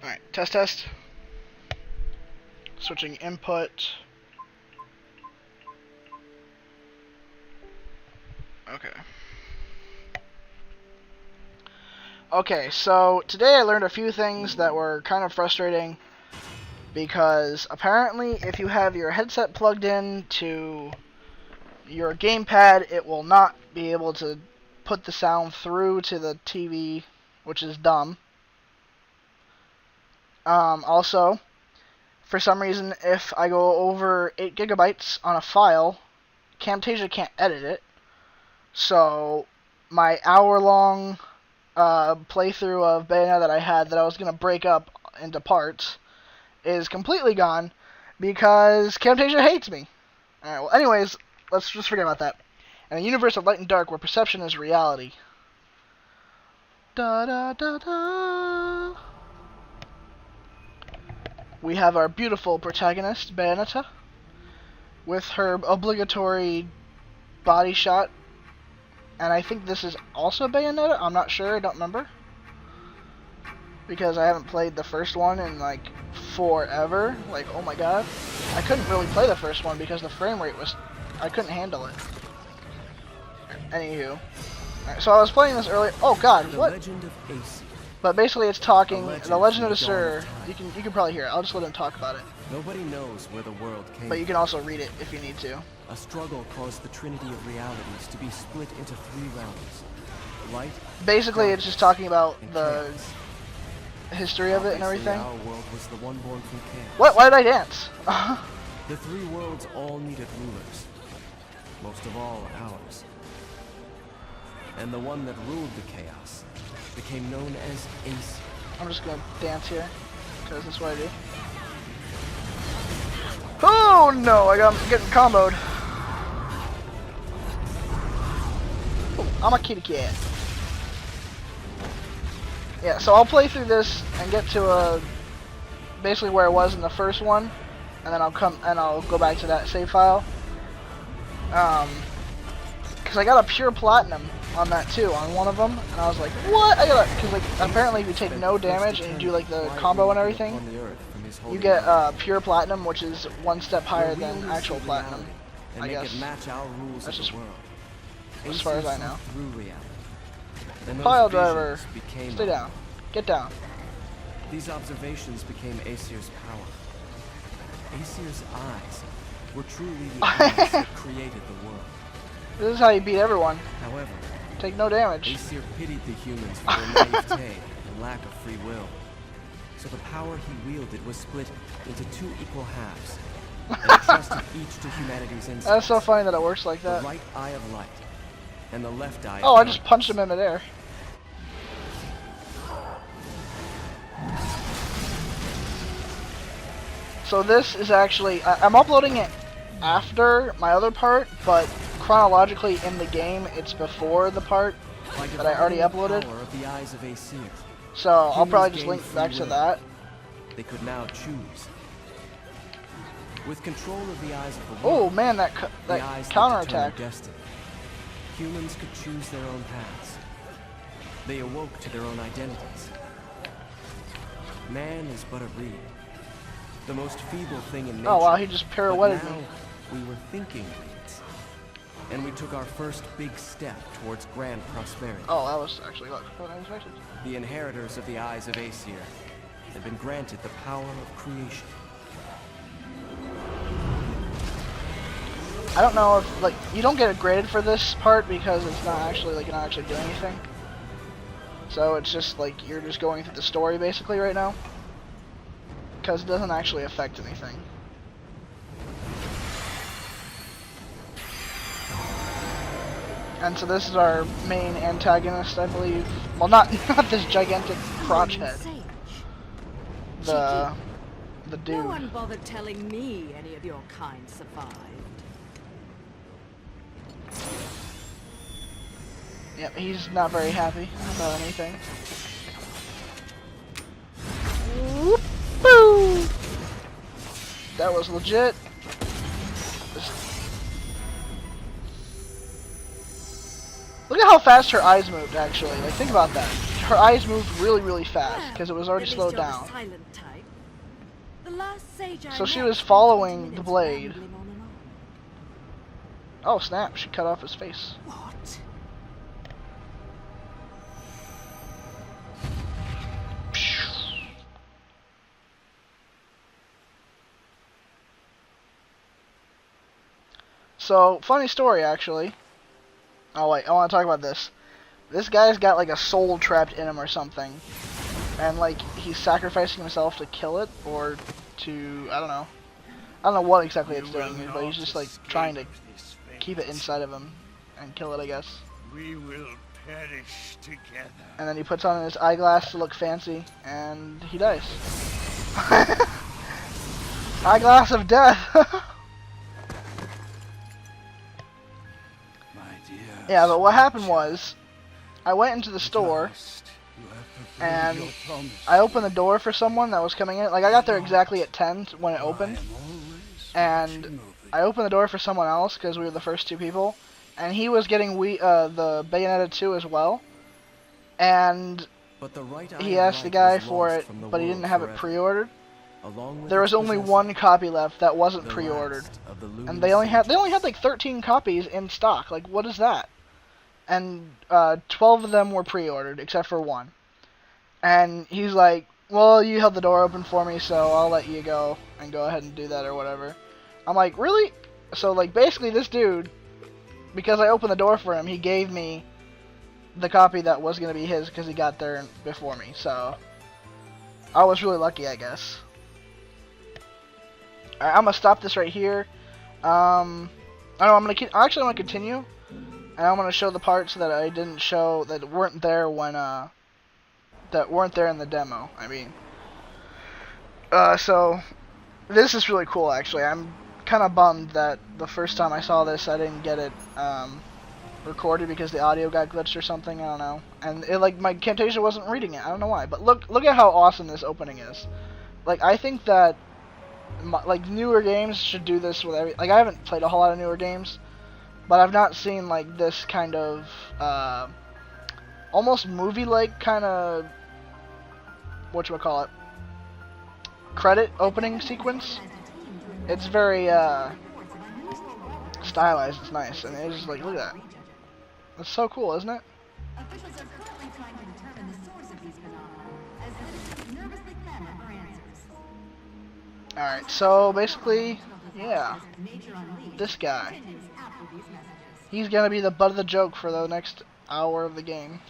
Alright, test. Switching input. Okay. Okay, so today I learned a few things that were kind of frustrating because apparently if you have your headset plugged in to your gamepad, it will not be able to put the sound through to the TV, which is dumb. Also, for some reason, if I go over 8 gigabytes on a file, Camtasia can't edit it. So, my hour-long playthrough of Bayonetta that I had that I was going to break up into parts is completely gone because Camtasia hates me. Alright, well, anyways, let's just forget about that. In a universe of light and dark where perception is reality. Da da da da. We have our beautiful protagonist, Bayonetta, with her obligatory body shot. And I think this is also Bayonetta. I'm not sure. I don't remember. Because I haven't played the first one in, like, forever. Like, oh my god. I couldn't really play the first one because the frame rate was... I couldn't handle it. Anywho. Right, so I was playing this earlier... Oh god, what? Legend of Ace. But basically it's talking... The Legend of Sir... You can probably hear it. I'll just let him talk about it. Nobody knows where the world came But you can also read it if you need to. A struggle caused the trinity of realities to be split into 3 realms. Light. Basically, it's just talking about the chaos. history of it and Obviously, everything. Our world was the one born from chaos. What? Why did I dance? The 3 worlds all needed rulers. Most of all, ours. And the one that ruled the chaos became known as Ace. I'm just gonna dance here, because that's what I do. Oh no, I'm getting comboed. Ooh, I'm a kitty cat. Yeah, so I'll play through this and get to basically where I was in the first one, and then I'll go back to that save file. Because I got a pure platinum on that too, on one of them, and I was like, what? Because like apparently if you take no damage and you do like the combo and everything, you get pure platinum, which is 1 step higher than actual platinum. I guess. That's just as far as I know. Pile driver, stay down, get down. These observations became Aesir's power. Aesir's eyes were truly the eyes that created the world. This is how you beat everyone. However, take no damage. Aesir pitied the humans for their naivete and lack of free will. So the power he wielded was split into 2 equal halves, and entrusted each to humanity's instincts. That's so funny that it works like that. The right eye of light, and the left eye Oh, of I just punched him in midair. So this is actually... I'm uploading it after my other part, but chronologically in the game, it's before the part that I already uploaded. Of the eyes of Aesir, so I'll probably just link back to that. They could now choose. With control of the eyes of the world, Oh man, that counterattack. Destiny, humans could choose their own paths. They awoke to their own identities. Man is but a reed, the most feeble thing in nature. Oh wow, he just pirouetted me. We were thinking reeds, and we took our first big step towards grand prosperity. Oh, that was actually what I expected. The inheritors of the eyes of Aesir had been granted the power of creation. I don't know if, like, you don't get it graded for this part because it's not actually, like, you're not actually doing anything. So it's just, like, you're just going through the story, basically, right now. Because it doesn't actually affect anything. And so this is our main antagonist, I believe. Well, not this gigantic crotch head. The dude. No one bothered telling me any of your kind survived. Yep, he's not very happy about anything. Whoop, boo! That was legit. Look at how fast her eyes moved, actually. Like, think about that. Her eyes moved really, really fast, because it was already At least slowed you're the down. silent type. The last sage I So she met was spent 20 following the minutes blade. rambling on and on. Oh, snap. She cut off his face. What? So, funny story, actually. Oh, wait. I want to talk about this. This guy's got, like, a soul trapped in him or something. And, like, he's sacrificing himself to kill it, or to, I don't know. I don't know what exactly it's doing, but he's just, like, trying to keep it inside of him and kill it, I guess. We will perish together. And then he puts on his eyeglass to look fancy, and he dies. Eyeglass of death! My dear. Yeah, but what happened was, I went into the store, and I opened the door for someone that was coming in. Like, I got there exactly at 10 when it opened, and I opened the door for someone else because we were the first two people, and he was getting the Bayonetta 2 as well, and he asked the guy for it, but he didn't have it pre-ordered. There was only one copy left that wasn't pre-ordered, and they only had like 13 copies in stock. Like, what is that? And 12 of them were pre-ordered, except for one. And he's like, well, you held the door open for me, so I'll let you go and go ahead and do that or whatever. I'm like, really? So, like, basically this dude, because I opened the door for him, he gave me the copy that was going to be his because he got there before me. So, I was really lucky, I guess. Alright, I'm going to stop this right here. I don't know, I'm going to continue. And I'm going to show the parts that I didn't show, that weren't there when, that weren't there in the demo, I mean. So, this is really cool, actually. I'm kind of bummed that the first time I saw this, I didn't get it, recorded because the audio got glitched or something, I don't know. And, it, like, my Camtasia wasn't reading it, I don't know why. But look at how awesome this opening is. Like, I think that, like, newer games should do this with every, like, I haven't played a whole lot of newer games, but I've not seen, like, this kind of, almost movie-like kind of, whatchamacallit, credit opening sequence. It's very, stylized, it's nice, and it's just like, look at that. That's so cool, isn't it? Officials are currently trying to determine the source of these phenomena, as citizens nervously clamor for answers. Alright, so basically, yeah, this guy. He's gonna be the butt of the joke for the next hour of the game.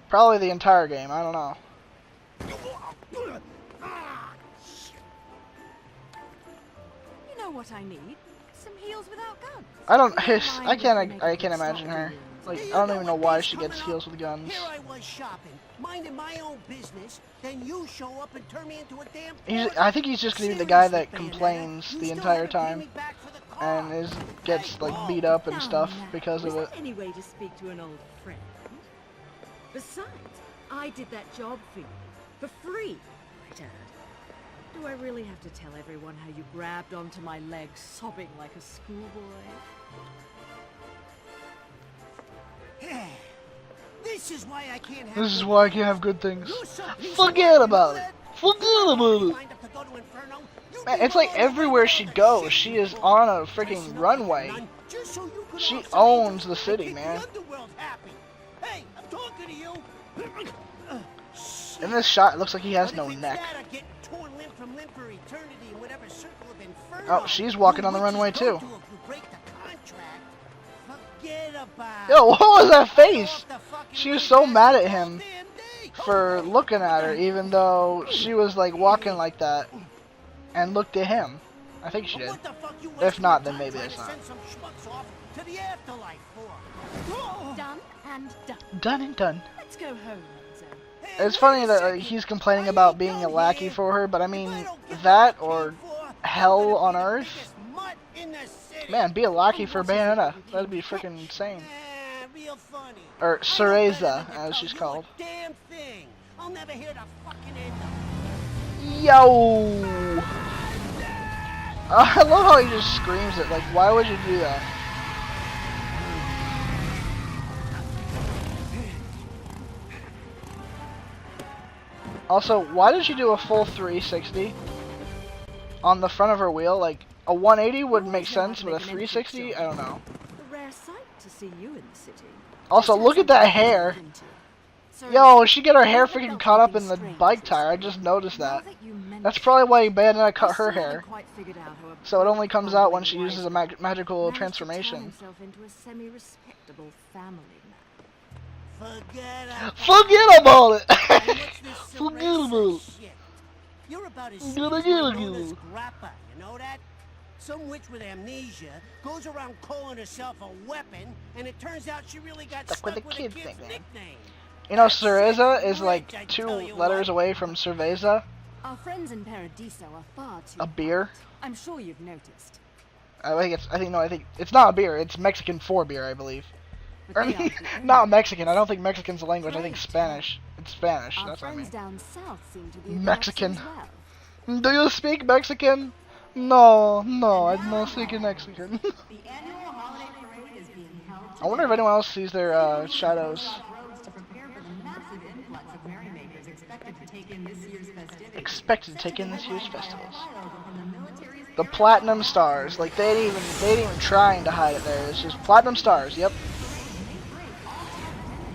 Probably the entire game, I don't know. You know what I need? Some heels without guns. I can't imagine her. Like, I don't even know why she gets heels with guns. Here I was shopping, minding my own business, then you show up and turn me into a damn I think he's just gonna be the guy that complains the entire time and gets like beat up and stuff because of it. Is there any way to speak to an old friend? Besides, I did that job for you. For free, might add. Do I really have to tell everyone how you grabbed onto my leg sobbing like a schoolboy? This is why I can't have This is why I can't have good things. Forget about it. Forget about it. Man, it's like everywhere she goes, she is on a freaking runway. She owns the city, man. Hey, I'm talking to you. In this shot, it looks like he has no neck. Oh, she's walking on the runway too. Yo, what was that face? She was so mad at him for looking at her, even though she was like walking like that and looked at him. I think she did. If not, then maybe it's not. Done and done. Done and done. Let's go home, Enzo. It's funny that he's complaining about being a lackey for her, but I mean, that or hell on earth? Man, be a lackey for Bayonetta. That'd be freaking insane. Or Cereza, as she's called. Yo! I love how he just screams it. Like, why would you do that? Also, why did she do a full 360 on the front of her wheel? Like, a 180 would make sense, but a 360, I don't know. A rare sight to see you in the city. Also, look at that hair. Yo, she got her hair freaking caught up in the bike tire. I just noticed that. That's probably why Bayonetta cut her hair. So it only comes out when she uses a magical transformation. Forget about it! Forget about it! You're about as silly as my mother's grappa, you know that? Some witch with amnesia goes around calling herself a weapon, and it turns out she really got stuck with a kid's nickname. You know, Cereza is like 2 letters away from cerveza. Our friends in Paradiso are far too A beer. I'm sure you've noticed. I think it's not a beer. It's Mexican for beer, I believe. Or, not Mexican. I don't think Mexican's a language. I think Spanish. It's Spanish. That's what I mean. Down south seem to be Mexican. well. Do you speak Mexican? No, no, I don't speak Mexican. The annual holiday parade is being held. I wonder if anyone else sees their shadows. To prepare for the massive influx of merrymakers expected to take in this year's festivals. The platinum stars, like they ain't even trying to hide it there. It's just platinum stars. Yep.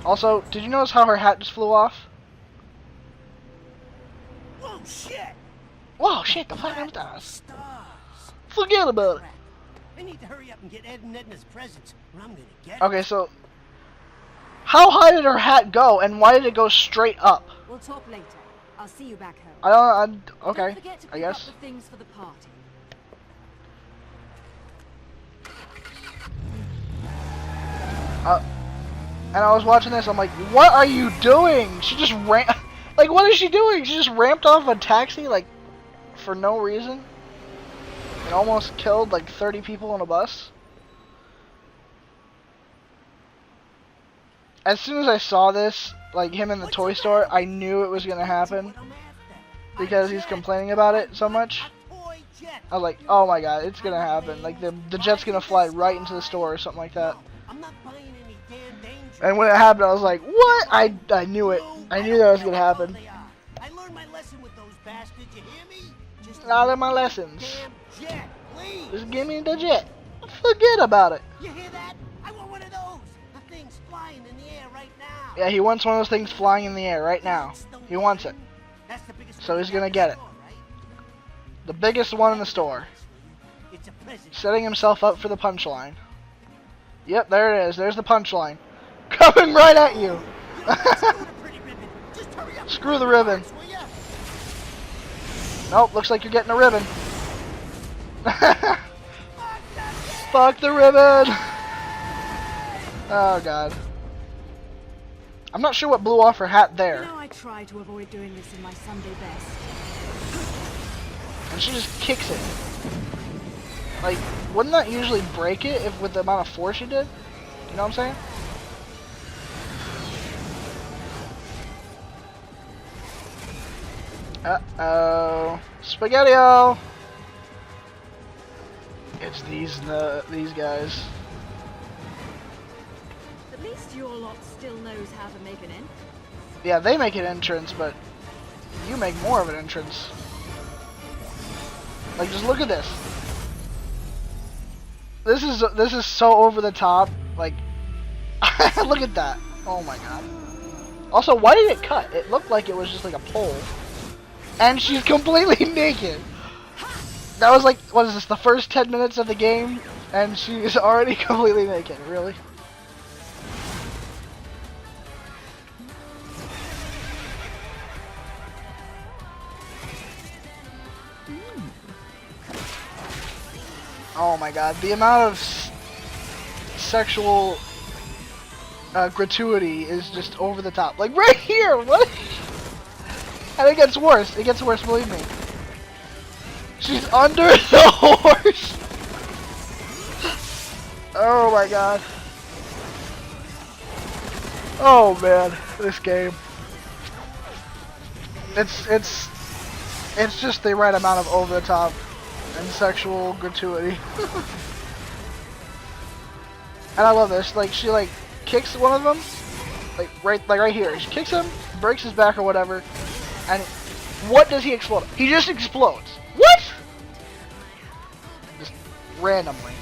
Also, did you notice how her hat just flew off? Whoa, shit! Whoa, shit! The platinum stars. Forget about it. I need to hurry up and get Ed and Edna's presents, or I'm gonna get Okay, so how high did her hat go, and why did it go straight up? We'll talk later. I'll see you back home. Okay, Don't forget to I pick guess. up the things for the party. And I was watching this, I'm like, what are you doing? She just ran, like, what is she doing? She just ramped off a taxi, like, for no reason. And almost killed, like, 30 people on a bus. As soon as I saw this, like, him in the toy store, I knew it was gonna happen. Because he's complaining about it so much. I was like, oh my god, it's gonna happen. Like, the jet's gonna fly right into the store or something like that. And when it happened, I was like, what? I knew it. I knew that was gonna happen. I learned my lesson with those bastards, you hear me? Just Out of my lessons. damn jet, please. Just give me the jet. Forget about it. You hear that? I want one of those. The thing's flying in the air right now. Yeah, he wants one of those things flying in the air right now. He wants it. That's the biggest So one he's in gonna the get it. store, right? The biggest one in the store. It's a present. Setting himself up for the punchline. Yep, there it is. There's the punchline. Coming right at you. Screw the ribbon. Nope, looks like you're getting a ribbon. Fuck the ribbon. Oh god. I'm not sure what blew off her hat there. You know, I try to avoid doing this in my Sunday best. And she just kicks it. Like, wouldn't that usually break it if with the amount of force she did? You know what I'm saying? Uh-oh. Spaghetti-O! It's these guys. At least your lot still knows how to make an entrance. Yeah, they make an entrance, but you make more of an entrance. Like, just look at this. This is so over the top. Like, look at that. Oh my god. Also, why did it cut? It looked like it was just like a pole. And she's completely naked. That was like, what is this, the first 10 minutes of the game? And she's already completely naked, really? Oh my god, the amount of sexual gratuity is just over the top. Like, right here! What? And it gets worse. It gets worse, believe me. She's under the horse! Oh my god. Oh man, this game. It's just the right amount of over the top and sexual gratuity. And I love this. Like, she like kicks one of them, like right here. She kicks him, breaks his back or whatever, And what does he explode? He just explodes. What? Just randomly.